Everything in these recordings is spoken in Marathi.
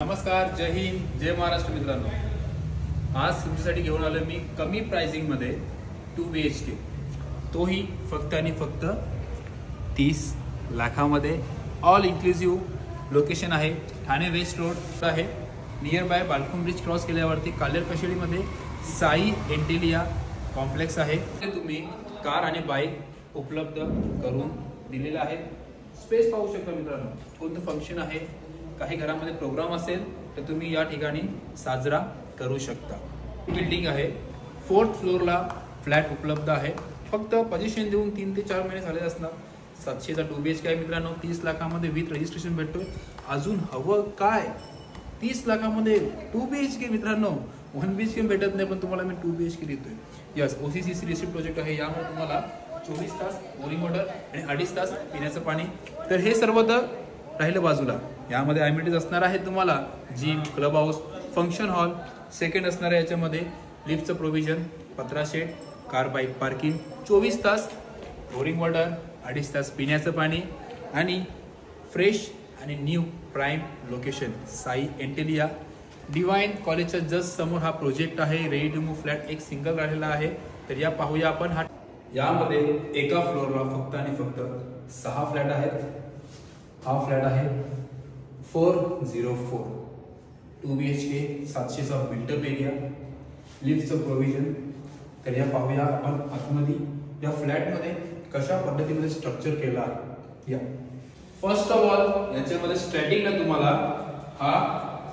नमस्कार, जय हिंद, जय महाराष्ट्र मित्रांनो। आज तुमच्यासाठी घेऊन आलो मी कमी प्राइसिंग मध्ये 2 BHK, तोही फक्त आणि फक्त 30 लाखामध्ये। ऑल इन्क्लुसिव्ह लोकेशन आहे, ठाणे वेस्ट रोड आहे, near by Balkum bridge cross केल्यावरती कालेर कशेडीमध्ये साई एंटेलिया कॉम्प्लेक्स आहे। तुम्ही कार आणि बाईक उपलब्ध करून दिलेला आहे। स्पेस पाहू शकता मित्रांनो, कोणतं फंक्शन आहे, काही घरामध्ये प्रोग्राम असेल तर तुम्ही या ठिकाणी साजरा करू शकता। बिल्डिंग आहे, 4th फ्लोअरला फ्लॅट उपलब्ध आहे। फक्त पोझिशन देऊन 3 ते 4 महिने झाले असणार। 700चा 2 BHK आहे मित्रांनो, 30 लाखामध्ये विथ रजिस्ट्रेशन भेटतोय। अजून हवं काय? 30 लाखामध्ये 2 BHK मित्रांनो, 1 BHK भेटत नाही, पण तुम्हाला मी 2 BHK देतोय। यस, OCCC रिसिप्ट प्रोजेक्ट आहे। यामुळे तुम्हाला 24 तास बोरिंग वॉटर आणि 2.5 तास पिण्याचं पाणी। तर हे सर्व तर राहिलं बाजूला, यामध्ये ॲम्युनिटीज असणार आहे तुम्हाला gym, club house, function hall. Second असणार आहे याच्यामध्ये लिफ्टचं प्रोव्हिजन, पत्रा शेड, कार बाईक पार्किंग, 24 तास बोरिंग वॉटर, 2.5 तास पिण्याचं पाणी आणि फ्रेश आणि new prime location Sai Entelia divine कॉलेजच्या जस्ट समोर हा प्रोजेक्ट आहे। रेडी टू मूव्ह फ्लॅट एक सिंगल राहिलेला आहे। तर या पाहूया आपण। यामध्ये एका फ्लोअरला फक्त आणि फक्त 6 फ्लॅट आहेत। हा फ्लॅट आहे 404, 2 BHK, 700चा बिल्टअप एरिया, लिफ्टचं प्रोव्हिजन। तर या पाहूया आपण आतमध्ये या फ्लॅटमध्ये कशा पद्धतीमध्ये स्ट्रक्चर केला आहे। या फर्स्ट ऑफ ऑल याच्यामध्ये स्टॅटिकला तुम्हाला हा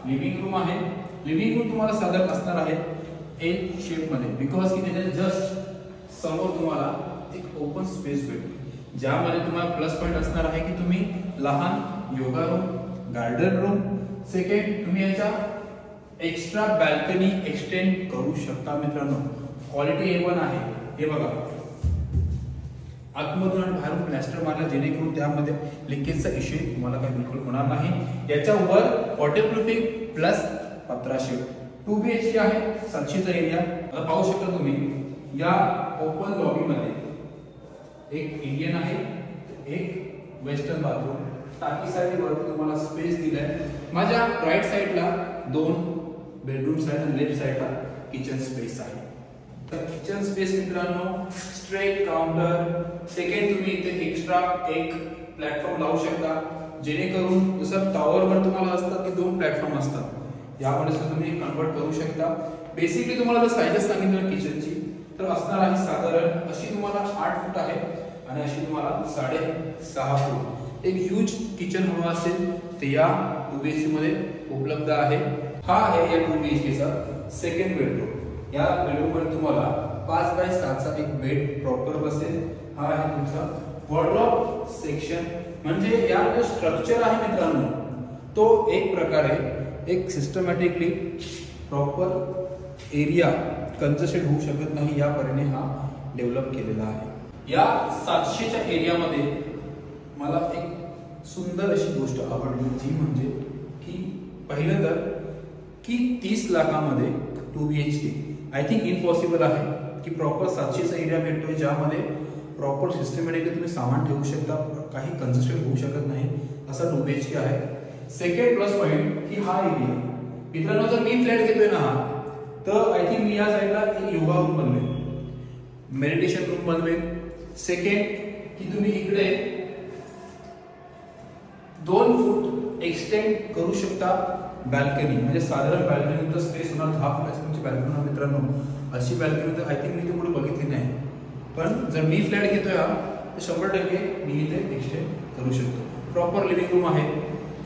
लिव्हिंग रूम आहे। लिव्हिंग रूम तुम्हाला साधारण असणार आहे एल शेप मध्ये, बिकॉज की त्याच्या जस्ट समोर तुम्हाला एक ओपन स्पेस भेटतो, ज्यामध्ये तुम्हाला प्लस पॉइंट असणार आहे की तुम्ही लहान yoga room, garden room. Second, तुम्ही याच्या एक्स्ट्रा बाल्कनी एक्सटेंड करू शकता मित्रांनो। क्वालिटी A1 आहे। हे बघा, आतमधून आणि बाहेरून प्लॅस्टर मारला, जेणेकरून त्यामध्ये लिकेजचा इश्यू तुम्हाला काही बिलकुल होणार नाही। याच्यावर वॉटरप्रूफिंग प्लस पत्रा शेड। 2 BHK आहे, 700चा एरिया। आता पाहू शकता तुम्ही या ओपन लॉबीमध्ये एक इंडियन आहे, एक वेस्टर्न बाथरूम। टाकीसाठी वरती तुम्हाला स्पेस दिलाय। माझ्या राईट साइडला 2 बेडरूम्स आहेत आणि लेफ्ट साइडला किचन स्पेस आहे। तर किचन स्पेस मित्रांनो, स्ट्रेट काउंटर। सेकंड, तुम्ही इथे एक्स्ट्रा एक प्लॅटफॉर्म लावू शकता, जेणेकरून जसं टॉवरवर तुम्हाला असतात की 2 प्लॅटफॉर्म असतात, यामध्ये सुद्धा तुम्ही कन्वर्ट करू शकता। बेसिकली तुम्हाला जर साइजेस सांगितलं किचनची तर असणार आहे साधारण अशी तुम्हाला 8 फूट आहे आणि अशी तुम्हाला 6.5 फूट। एक ह्यूज किचन हवा असेल तर या 2 BHK मध्ये उपलब्ध आहे। हा आहे या 2 BHK चा सेकंड बेडरूम। या बेडरूम मध्ये तुम्हाला 5x7चा एक बेड प्रॉपर बसेल। हा आहे तुमचा वॉर्डरोब सेक्शन। म्हणजे या जो स्ट्रक्चर आहे मित्रांनो, तो एक प्रकारे एक सिस्टमॅटिकली प्रॉपर एरिया कंजेस्टेड होऊ शकत नाही, या परीने हा डेव्हलप केलेला आहे। या 700च्या एरियामध्ये मला एक सुंदर अशी गोष्ट आवडली, जी म्हणजे की पहिलं तर की 30 लाखामध्ये 2 BHK आय थिंक इम्पॉसिबल आहे की प्रॉपर 700चा एरिया भेटतोय, ज्यामध्ये प्रॉपर सिस्टमॅटिकली तुम्ही सामान ठेवू शकता, काही कंजेस्टेड होऊ शकत नाही असा 2 BHK आहे। सेकंड प्लस पॉइंट की हा एरिया मित्रांनो, जर मी फ्लॅट घेतोय ना हा, तर आय थिंक मी या साइडला एक योगा रूम बनवेन, मेडिटेशन रूम बनवेन। सेकंड की तुम्ही इकडे 2 फूट एक्सटेंड करू शकता बाल्कनी, म्हणजे साधारण बाल्कनीचा स्पेस होणार 10 फूट तुमची बाल्कनी होणार मित्रांनो। अशी बाल्कनी तर आय थिंक मी पुढे बघितली नाही, पण जर मी फ्लॅट घेतोय हा तर 100% मी इथे एक्सटेंड करू शकतो। प्रॉपर लिव्हिंग रूम आहे,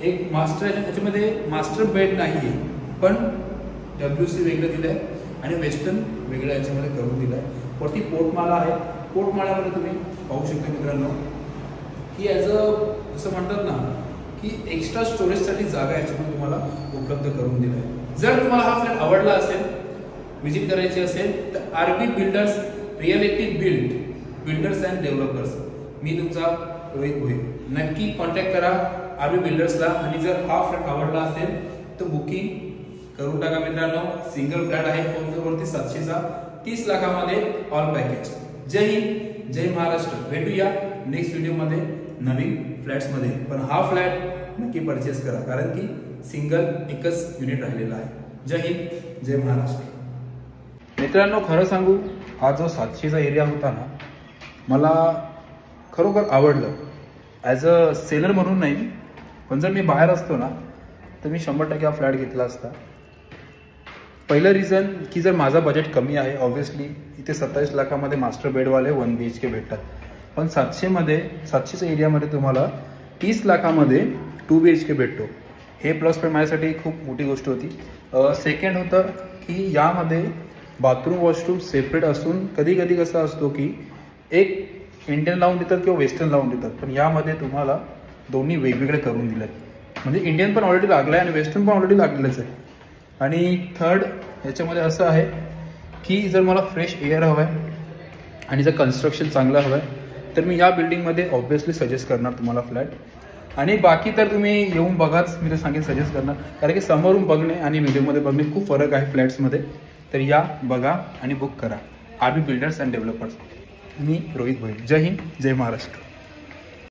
एक मास्टर आहे, त्याच्यामध्ये मास्टर बेड नाहीये, पण WC वेगळं दिलंय आणि वेस्टर्न वेगळं याच्यामध्ये करून दिलंय। वरती पोर्टमाला आहे। पोर्टमाळ्यामध्ये तुम्ही पाहू शकता मित्रांनो की असं म्हणतात ना की एक्स्ट्रा स्टोरेजसाठी जागा याच्यामध्ये तुम्हाला उपलब्ध करून दिलाय। जर तुम्हाला हा फ्लॅट आवडला असेल, व्हिजिट करायची असेल तर RB builders realty builders and developers, मी तुमचा रोहित भोये, नक्की कॉन्टॅक्ट करा RB बिल्डर्सला। आणि जर हा फ्लॅट आवडला असेल तर बुकिंग करून टाका मित्रांनो। सिंगल फ्लॅट आहे 4th फ्लोअरवरती 700चा, 30 लाखामध्ये ऑल पॅकेज। जय हिंद, जय महाराष्ट्र। भेटूया नेक्स्ट व्हिडिओ मध्ये नवीन फ्लॅट्स मध्ये, पण हा फ्लॅट नक्की परचेस करा, कारण की सिंगल एकच युनिट राहिलेला आहे। जय हिंद, जय महाराष्ट्र। मित्रांनो, खरं सांगू, हा जो 700चा एरिया होता ना, मला खरोखर आवडलं। ॲज अ सेलर म्हणून नाही, पण जर मी बाहेर असतो ना तर मी 100% हा फ्लॅट घेतला असता। पहिलं रिझन की जर माझा बजेट कमी आहे, ऑब्व्हियसली इथे 27 लाखामध्ये मास्टर बेडवाले 1 BHK भेटतात, पण 700च्या एरियामध्ये तुम्हाला 30 लाखामध्ये 2 BHK भेटतो। हे प्लस पॉईंट माझ्यासाठी खूप मोठी गोष्ट होती। सेकंड होतं की यामध्ये बाथरूम वॉशरूम सेपरेट असून कधी कधी कसं असतो की एक इंडियन लावून देतात किंवा वेस्टर्न लावून देतात, पण यामध्ये तुम्हाला दोन्ही वेगवेगळे करून दिले आहेत। म्हणजे इंडियन पण ऑलरेडी लागलं आहे आणि वेस्टर्न पण ऑलरेडी लागलेलंच आहे। आणि थर्ड याच्यामध्ये असं आहे की जर मला फ्रेश एअर हवं आहे आणि जर कन्स्ट्रक्शन चांगलं हवं आहे तर मी या बिल्डिंगमध्ये ऑब्व्हियसली सजेस्ट करणार तुम्हाला फ्लॅट। आणि बाकी तर तुम्ही येऊन बघाच, मी तर सांगेन सजेस्ट करणार, कारण की समोरून बघणे आणि व्हिडिओमध्ये बघणे खूप फरक आहे फ्लॅट्समध्ये। तर या, बघा आणि बुक करा। RB builders and developers. मी रोहित भोईर। जय हिंद, जय महाराष्ट्र।